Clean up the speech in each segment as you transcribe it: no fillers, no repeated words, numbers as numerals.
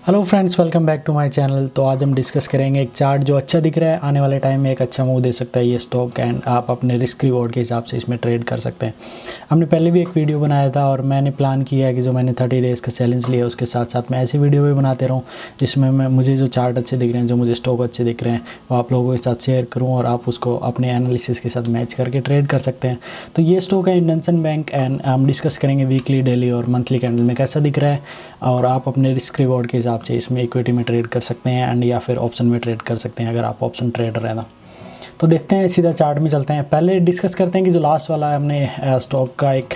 Hello friends, welcome back to my channel. तो आज हम डिस्कस करेंगे एक चार्ट जो अच्छा दिख रहा है, आने वाले टाइम में एक अच्छा मूव दे सकता है ये स्टॉक, एंड आप अपने रिस्क रिवॉर्ड के हिसाब से इसमें ट्रेड कर सकते हैं। हमने पहले भी एक वीडियो बनाया था और मैंने प्लान किया है कि जो मैंने 30 डेज़ का चैलेंज लिया उसके साथ साथ मैं ऐसी वीडियो भी बनाते रहूँ जिसमें मुझे जो चार्ट अच्छे दिख रहे हैं, जो मुझे स्टॉक अच्छे दिख रहे हैं, वो आप लोगों के साथ शेयर करूँ और आप उसको अपने एनालिसिस के साथ मैच करके ट्रेड कर सकते हैं। तो ये स्टॉक है इंडसन बैंक, एंड हम डिस्कस करेंगे वीकली, डेली और मंथली कैंडल में कैसा दिख रहा है, और आप अपने रिस्क रिवॉर्ड के हिसाब से इसमें इक्विटी में ट्रेड कर सकते हैं एंड या फिर ऑप्शन में ट्रेड कर सकते हैं अगर आप ऑप्शन ट्रेडर हैं। तो देखते हैं, सीधा चार्ट में चलते हैं। पहले डिस्कस करते हैं कि जो लास्ट वाला हमने स्टॉक का एक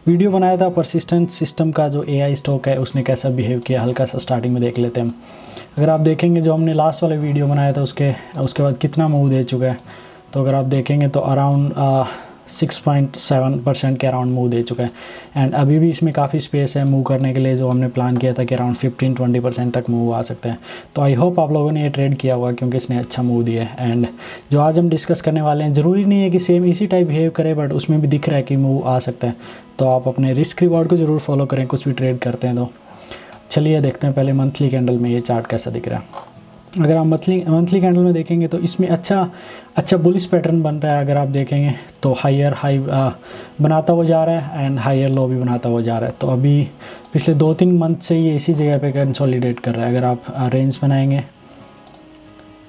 वीडियो बनाया था, परसिस्टेंट सिस्टम का जो एआई स्टॉक है उसने कैसा बिहेव किया, हल्का सा स्टार्टिंग में देख लेते हैं। अगर आप देखेंगे जो हमने लास्ट वाला वीडियो बनाया था उसके बाद कितना मूव दे चुका है, तो अगर आप देखेंगे तो अराउंड 6.7% के अराउंड मूव दे चुका है। एंड अभी भी इसमें काफ़ी स्पेस है मूव करने के लिए, जो हमने प्लान किया था कि अराउंड 15-20% तक मूव आ सकते हैं। तो आई होप आप लोगों ने ये ट्रेड किया हुआ क्योंकि इसने अच्छा मूव दिया है। एंड जो आज हम डिस्कस करने वाले हैं, ज़रूरी नहीं है कि सेम इसी टाइप बिहेव करे, बट उसमें भी दिख रहा है कि मूव आ सकता है। तो आप अपने रिस्क रिवॉर्ड को ज़रूर फॉलो करें कुछ भी ट्रेड करते हैं। तो चलिए देखते हैं पहले मंथली कैंडल में ये चार्ट कैसा दिख रहा है। अगर आप मंथली कैंडल में देखेंगे तो इसमें अच्छा बुलिश पैटर्न बन रहा है। अगर आप देखेंगे तो हाई बनाता हुआ जा रहा है एंड हायर लो भी बनाता हुआ जा रहा है। तो अभी पिछले 2-3 मंथ से ये इसी जगह पे कंसोलिडेट कर रहा है। अगर आप रेंज बनाएंगे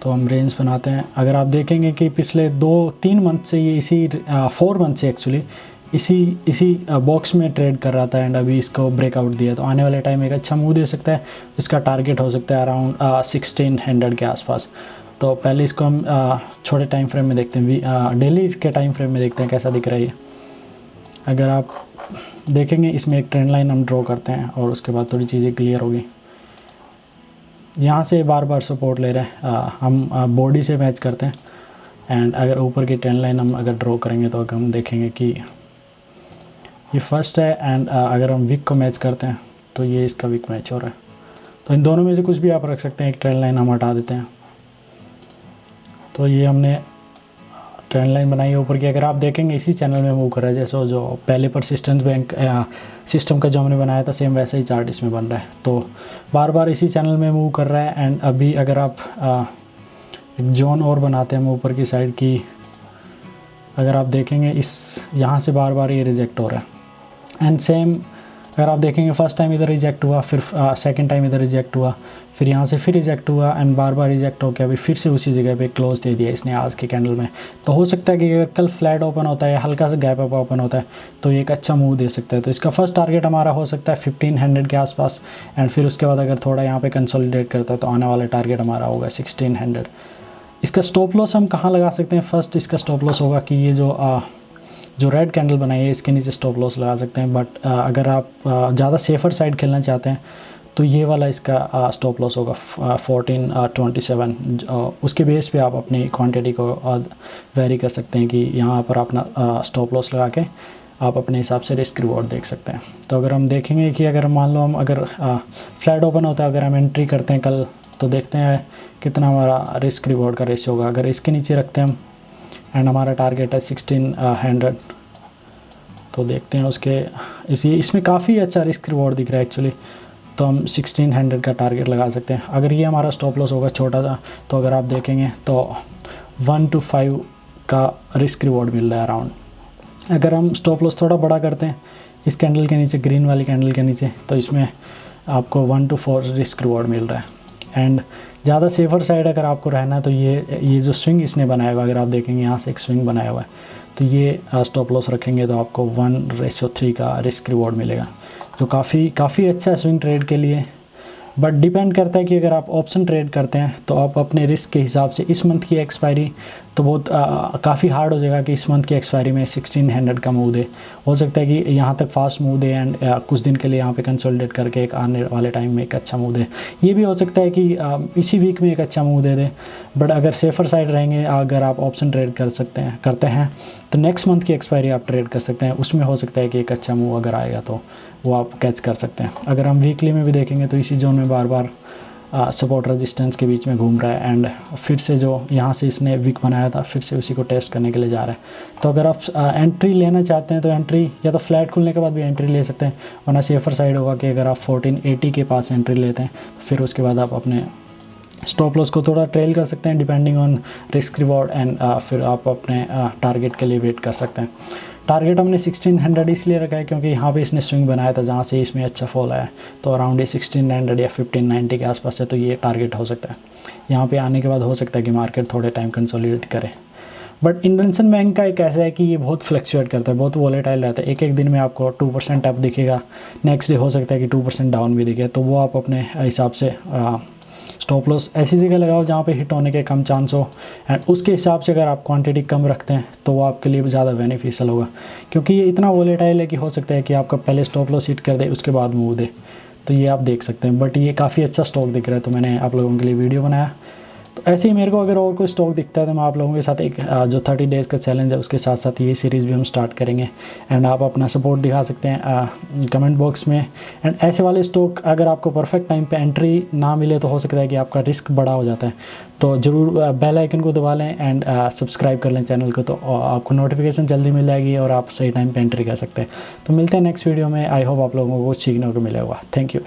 तो हम रेंज बनाते हैं। अगर आप देखेंगे कि पिछले 2-3 मंथ से ये 4 मंथ से एक्चुअली इसी बॉक्स में ट्रेड कर रहा था एंड अभी इसको ब्रेकआउट दिया। तो आने वाले टाइम एक अच्छा मूव दे सकता है। इसका टारगेट हो सकता है अराउंड 1600 के आसपास। तो पहले इसको हम छोटे टाइम फ्रेम में देखते हैं, डेली के टाइम फ्रेम में देखते हैं कैसा दिख रहा है ये। अगर आप देखेंगे इसमें एक ट्रेंड लाइन हम ड्रॉ करते हैं और उसके बाद थोड़ी चीज़ें क्लियर होगी। यहाँ से बार बार सपोर्ट ले रहे हैं, हम बॉडी से मैच करते हैं। एंड अगर ऊपर की ट्रेंड लाइन हम अगर ड्रॉ करेंगे तो हम देखेंगे कि ये फर्स्ट है। एंड अगर हम वीक को मैच करते हैं तो ये इसका वीक मैच हो रहा है। तो इन दोनों में से कुछ भी आप रख सकते हैं। एक ट्रेंड लाइन हम हटा देते हैं। तो ये हमने ट्रेंड लाइन बनाई है ऊपर की। अगर आप देखेंगे इसी चैनल में मूव कर रहा है, जैसे जो पहले परसिस्टेंट बैंक सिस्टम का जो हमने बनाया था सेम वैसा ही चार्ट इसमें बन रहा है। तो बार बार इसी चैनल में मूव कर रहा है। एंड अभी अगर आप एक जोन और बनाते हैं ऊपर की साइड की, अगर आप देखेंगे यहाँ से बार बार ये रिजेक्ट हो रहा है। एंड सेम अगर आप देखेंगे फर्स्ट टाइम इधर रिजेक्ट हुआ, फिर सेकंड टाइम इधर रिजेक्ट हुआ, फिर यहाँ से फिर रिजेक्ट हुआ एंड बार बार रिजेक्ट होकर अभी फिर से उसी जगह पे क्लोज दे दिया इसने आज के कैंडल में। तो हो सकता है कि अगर कल फ्लैट ओपन होता है, हल्का सा गैप अप ओपन होता है, तो ये एक अच्छा मूव दे सकता है। तो इसका फर्स्ट टारगेट हमारा हो सकता है 1500 के आसपास। एंड फिर उसके बाद अगर थोड़ा यहाँ पर कंसोलिडेट करता है तो आने वाला टारगेट हमारा होगा 1600। इसका स्टॉप लॉस हम कहाँ लगा सकते हैं? फर्स्ट इसका स्टॉप लॉस होगा कि ये जो रेड कैंडल बनाई है इसके नीचे स्टॉप लॉस लगा सकते हैं। बट अगर आप ज़्यादा सेफर साइड खेलना चाहते हैं तो ये वाला इसका स्टॉप लॉस होगा 1427। उसके बेस पे आप अपनी क्वांटिटी को वेरी कर सकते हैं कि यहाँ पर अपना स्टॉप लॉस लगा के आप अपने हिसाब से रिस्क रिवॉर्ड देख सकते हैं। तो अगर हम देखेंगे कि अगर मान लो हम अगर फ्लैट ओपन होता है, अगर हम एंट्री करते हैं कल, तो देखते हैं कितना हमारा रिस्क रिवॉर्ड का रेशियो होगा। अगर इसके नीचे रखते हैं हम एंड हमारा टारगेट है 1600, तो देखते हैं उसके इसमें काफ़ी अच्छा रिस्क रिवॉर्ड दिख रहा है एक्चुअली। तो हम 1600 का टारगेट लगा सकते हैं। अगर ये हमारा स्टॉप लॉस होगा छोटा सा, तो अगर आप देखेंगे तो 1 to 5 का रिस्क रिवॉर्ड मिल रहा है अराउंड। अगर हम स्टॉप लॉस थोड़ा बड़ा करते हैं इस कैंडल के नीचे, ग्रीन वाली कैंडल के नीचे, तो इसमें आपको 1 to 4 रिस्क रिवॉर्ड मिल रहा है। एंड ज़्यादा सेफर साइड अगर आपको रहना है तो ये जो स्विंग इसने बनाया हुआ है, अगर आप देखेंगे यहाँ से एक स्विंग बनाया हुआ है, तो ये स्टॉप लॉस रखेंगे तो आपको 1:3 का रिस्क रिवॉर्ड मिलेगा, जो काफ़ी अच्छा है स्विंग ट्रेड के लिए। बट डिपेंड करता है कि अगर आप ऑप्शन ट्रेड करते हैं तो आप अपने रिस्क के हिसाब से, इस मंथ की एक्सपायरी तो बहुत काफ़ी हार्ड हो जाएगा कि इस मंथ की एक्सपायरी में 1600 का मूव दे। हो सकता है कि यहाँ तक फास्ट मूव दे एंड कुछ दिन के लिए यहाँ पे कंसोलिडेट करके एक आने वाले टाइम में एक अच्छा मूव दे। ये भी हो सकता है कि इसी वीक में एक अच्छा मूव दे दे। बट अगर सेफर साइड रहेंगे, अगर आप ऑप्शन ट्रेड करते हैं तो नेक्स्ट मंथ की एक्सपायरी आप ट्रेड कर सकते हैं। उसमें हो सकता है कि एक अच्छा मूव अगर आएगा तो वो आप कैच कर सकते हैं। अगर हम वीकली में भी देखेंगे तो इसी जोन में बार बार सपोर्ट रेजिस्टेंस के बीच में घूम रहा है एंड फिर से जो यहाँ से इसने विक बनाया था फिर से उसी को टेस्ट करने के लिए जा रहा है। तो अगर आप एंट्री लेना चाहते हैं तो एंट्री या तो फ्लैट खुलने के बाद भी एंट्री ले सकते हैं, वरना सेफर साइड होगा कि अगर आप 1480 के पास एंट्री लेते हैं तो फिर उसके बाद आप अपने स्टॉप लॉस को थोड़ा ट्रेल कर सकते हैं depending on risk reward and फिर आप अपने टारगेट के लिए वेट कर सकते हैं। टारगेट हमने 1600 इसलिए रखा है क्योंकि यहाँ पे इसने स्विंग बनाया था जहाँ से इसमें अच्छा फॉल आया है, तो अराउंड ये 1600 या 1590 के आसपास है, तो ये टारगेट हो सकता है। यहाँ पे आने के बाद हो सकता है कि मार्केट थोड़े टाइम कंसोलिडेट करे। बट इंडियन बैंक का एक ऐसा है कि ये बहुत फ्लक्चुएट करता है, बहुत वॉलेटाइल रहता है। एक दिन में आपको 2% अप दिखेगा, नेक्स्ट डे हो सकता है कि 2% डाउन भी दिखे, तो वो आप अपने हिसाब से स्टॉप लॉस ऐसी जगह लगाओ जहाँ पे हिट होने के कम चांस हो एंड उसके हिसाब से अगर आप क्वांटिटी कम रखते हैं तो वो आपके लिए ज़्यादा बेनिफिशियल होगा, क्योंकि ये इतना वॉलेटाइल है कि हो सकता है कि आपका पहले स्टॉप लॉस हिट कर दे उसके बाद मूव दे। तो ये आप देख सकते हैं, बट ये काफ़ी अच्छा स्टॉक दिख रहा है तो मैंने आप लोगों के लिए वीडियो बनाया। तो ऐसे ही मेरे को अगर और कोई स्टॉक दिखता है तो मैं आप लोगों के साथ एक जो 30 डेज़ का चैलेंज है उसके साथ साथ ये सीरीज़ भी हम स्टार्ट करेंगे एंड आप अपना सपोर्ट दिखा सकते हैं कमेंट बॉक्स में। एंड ऐसे वाले स्टॉक अगर आपको परफेक्ट टाइम पे एंट्री ना मिले तो हो सकता है कि आपका रिस्क बड़ा हो जाता है, तो ज़रूर बेल आइकन को दबा लें एंड सब्सक्राइब कर लें चैनल को, तो आपको नोटिफिकेशन जल्दी मिल जाएगी और आप सही टाइम पर एंट्री कर सकते हैं। तो मिलते हैं नेक्स्ट वीडियो में। आई होप आप लोगों को कुछ सीखने को मिलेगा। Thank you.